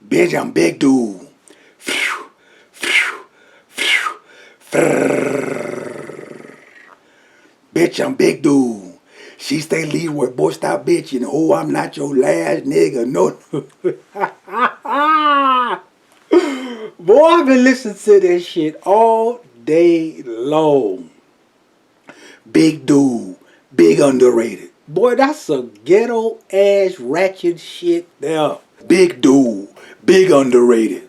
Bitch, I'm big dude. Bitch, I'm big dude. She stay leave where boy stop bitching. Oh, I'm not your last nigga. No. Boy, I've been listening to this shit all day long. Big dude. Big underrated. Boy, that's a ghetto ass ratchet shit there. Big dude. Big underrated.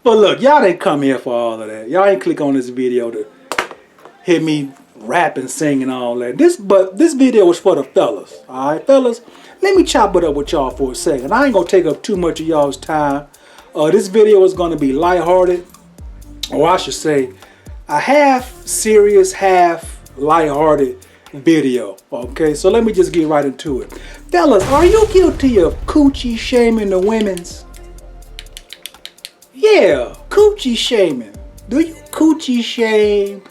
But look, y'all didn't come here for all of that. Y'all ain't click on this video to hear me rap and sing and all that. This video was for the fellas. Alright, fellas? Let me chop it up with y'all for a second. I ain't gonna take up too much of y'all's time. This video is gonna be lighthearted. Or I should say, a half serious, half lighthearted video. Okay, so let me just get right into it. Fellas, are you guilty of coochie shaming the women's? Yeah, coochie shaming. Do you coochie shame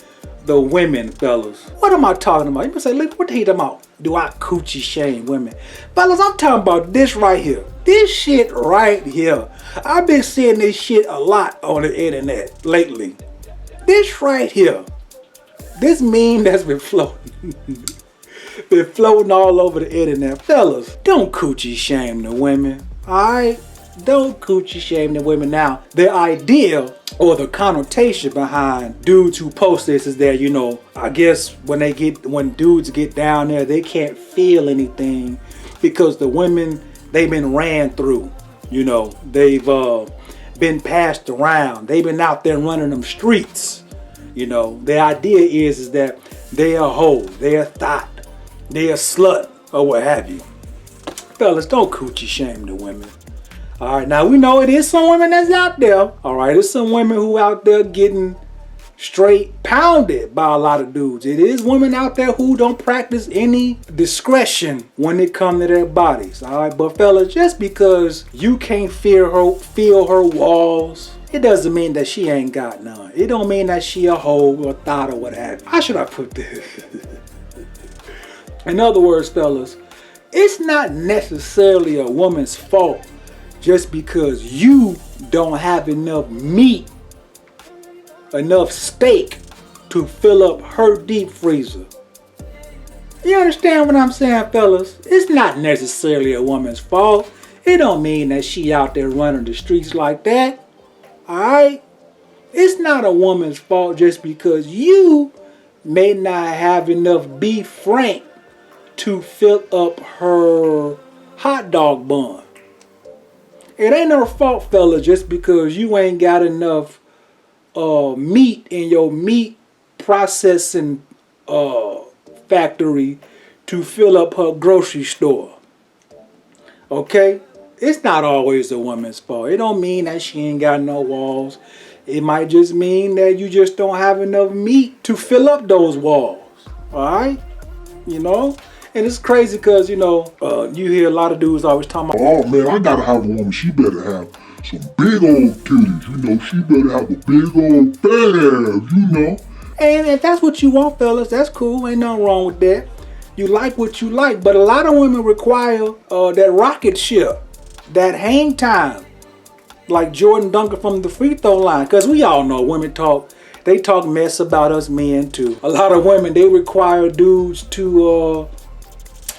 the women, fellas? What am I talking about? You can say, look, what the hell about? Do I coochie shame women? Fellas, I'm talking about this right here. This shit right here. I've been seeing this shit a lot on the internet lately. This right here. This meme that's been floating. Been floating all over the internet. Fellas, don't coochie shame the women. Alright? Don't coochie shame the women. Now, the idea or the connotation behind dudes who post this is that, you know, I guess when dudes get down there, they can't feel anything because the women, they've been ran through. You know, they've been passed around. They've been out there running them streets. You know, the idea is that they are a hoe, they are thought, they are slut, or what have you. Fellas, don't coochie shame the women. Alright, now we know it is some women that's out there. Alright, there's some women who out there getting straight pounded by a lot of dudes. It is women out there who don't practice any discretion when it comes to their bodies. Alright, but fellas, just because you can't feel her walls, it doesn't mean that she ain't got none. It don't mean that she a hoe or thought or what have you. How should I put this? In other words, fellas, it's not necessarily a woman's fault just because you don't have enough meat, enough steak to fill up her deep freezer. You understand what I'm saying, fellas? It's not necessarily a woman's fault. It don't mean that she out there running the streets like that. Alright? It's not a woman's fault just because you may not have enough beef frank to fill up her hot dog bun. It ain't her fault, fella, just because you ain't got enough meat in your meat processing factory to fill up her grocery store. Okay? It's not always a woman's fault. It don't mean that she ain't got no walls. It might just mean that you just don't have enough meat to fill up those walls. Alright? You know? And it's crazy because, you know, you hear a lot of dudes always talking about, oh man, I gotta have a woman, she better have some big old titties, you know, she better have a big old fat ass, you know. And if that's what you want, fellas, that's cool, ain't nothing wrong with that. You like what you like, but a lot of women require that rocket ship, that hang time, like Jordan dunking from the free throw line, because we all know women they talk mess about us men too. A lot of women, they require dudes to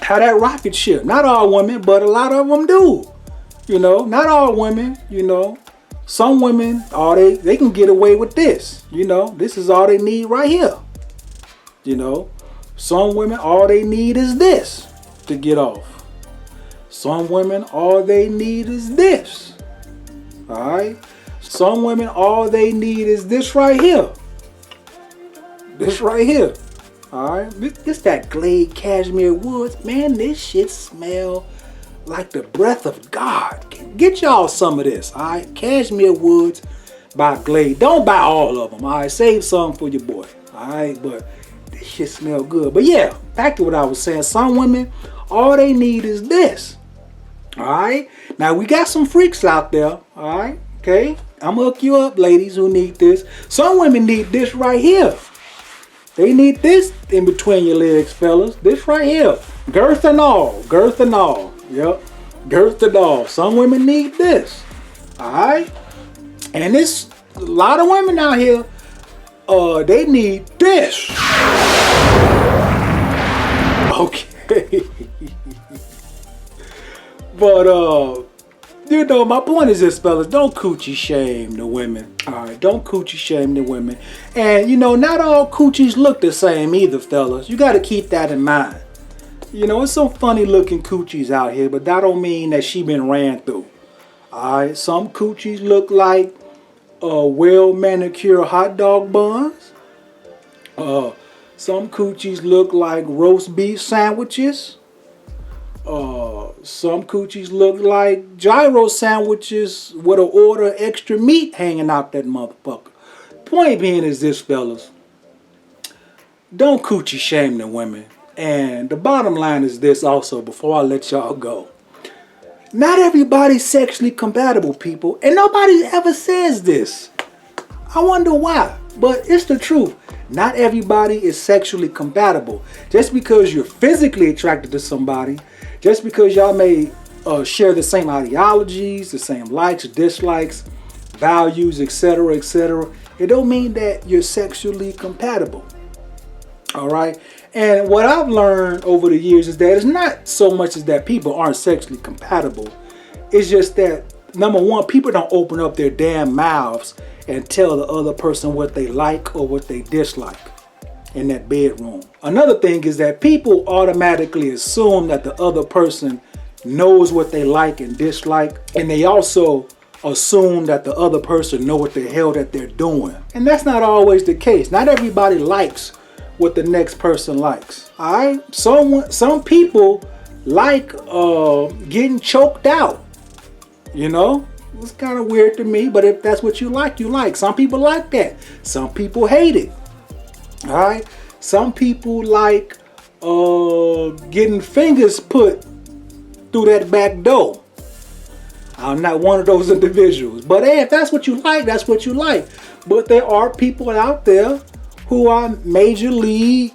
have that rocket ship. Not all women, but a lot of them do. You know, not all women, you know. Some women, they can get away with this. You know, this is all they need right here. You know, some women, all they need is this to get off. Some women, all they need is this. Alright? Some women, all they need is this right here. This right here. Alright, this that Glade Cashmere Woods. Man, this shit smell like the breath of God. Get y'all some of this, alright? Cashmere Woods by Glade. Don't buy all of them, alright? Save some for your boy, alright? But this shit smell good. But yeah, back to what I was saying. Some women, all they need is this. Alright? Now, we got some freaks out there, alright? Okay? I'm gonna hook you up, ladies who need this. Some women need this right here. They need this in between your legs, fellas. This right here. Girth and all. Girth and all. Yep. Girth and all. Some women need this. Alright? And it's a lot of women out here, they need this. Okay. But you know, my point is this, fellas, don't coochie shame the women. Alright, don't coochie shame the women. And you know, not all coochies look the same either, fellas. You gotta keep that in mind. You know, it's some funny looking coochies out here, but that don't mean that she been ran through. Alright, some coochies look like well manicured hot dog buns. Some coochies look like roast beef sandwiches. Some coochies look like gyro sandwiches with an order of extra meat hanging out that motherfucker. Point being is this, fellas. Don't coochie shame the women. And the bottom line is this also, before I let y'all go. Not everybody's sexually compatible, people. And nobody ever says this. I wonder why. But it's the truth. Not everybody is sexually compatible. Just because you're physically attracted to somebody, just because y'all may share the same ideologies, the same likes, dislikes, values, etc., etc., it don't mean that you're sexually compatible. All right? And what I've learned over the years is that it's not so much as that people aren't sexually compatible. It's just that, number one, people don't open up their damn mouths and tell the other person what they like or what they dislike in that bedroom. Another thing is that people automatically assume that the other person knows what they like and dislike, and they also assume that the other person know what the hell that they're doing. And that's not always the case. Not everybody likes what the next person likes. Alright? Some people like getting choked out. You know? It's kind of weird to me, but if that's what you like, you like. Some people like that. Some people hate it. Alright? Some people like getting fingers put through that back door. I'm not one of those individuals. But hey, if that's what you like, that's what you like. But there are people out there who are major league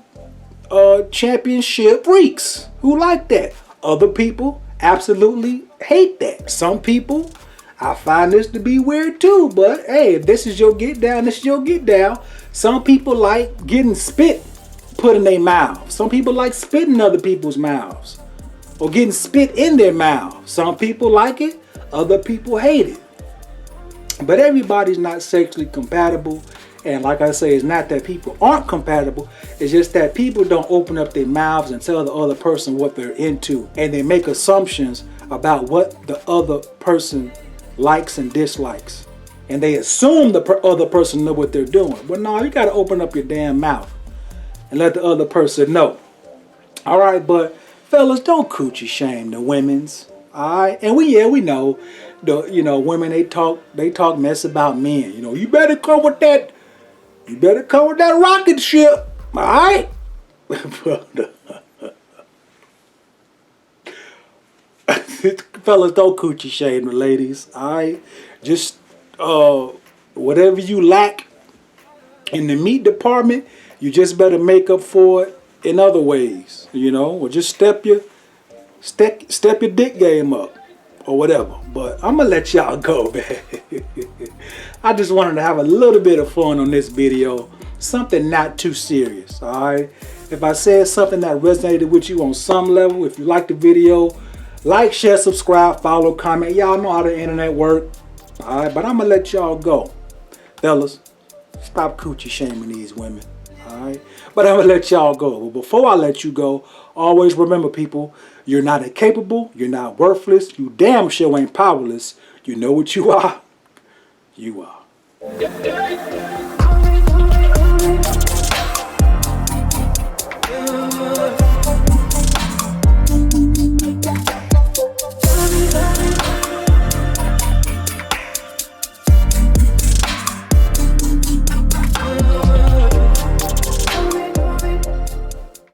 championship freaks who like that. Other people absolutely hate that. Some people, I find this to be weird too, but hey, if this is your get down, this is your get down. Some people like getting spit put in their mouths. Some people like spitting in other people's mouths or getting spit in their mouths. Some people like it, other people hate it. But everybody's not sexually compatible. And like I say, it's not that people aren't compatible. It's just that people don't open up their mouths and tell the other person what they're into. And they make assumptions about what the other person likes and dislikes. And they assume the other person know what they're doing. But no, you got to open up your damn mouth and let the other person know. All right, but fellas, don't coochie shame the women's. All right, and we know, women they talk mess about men. You know, you better come with that. You better come with that rocket ship. All right. Fellas, don't coochie shame the ladies. All right, just whatever you lack in the meat department, you just better make up for it in other ways. You know, or just step your dick game up or whatever. But I'm gonna let y'all go, man. I just wanted to have a little bit of fun on this video. Something not too serious, alright? If I said something that resonated with you on some level, if you like the video, like, share, subscribe, follow, comment. Y'all know how the internet work. Alright, but I'm gonna let y'all go. Fellas, stop coochie shaming these women. Alright? But I'm gonna let y'all go. But before I let you go, always remember, people, you're not incapable, you're not worthless, you damn sure ain't powerless. You know what you are? You are.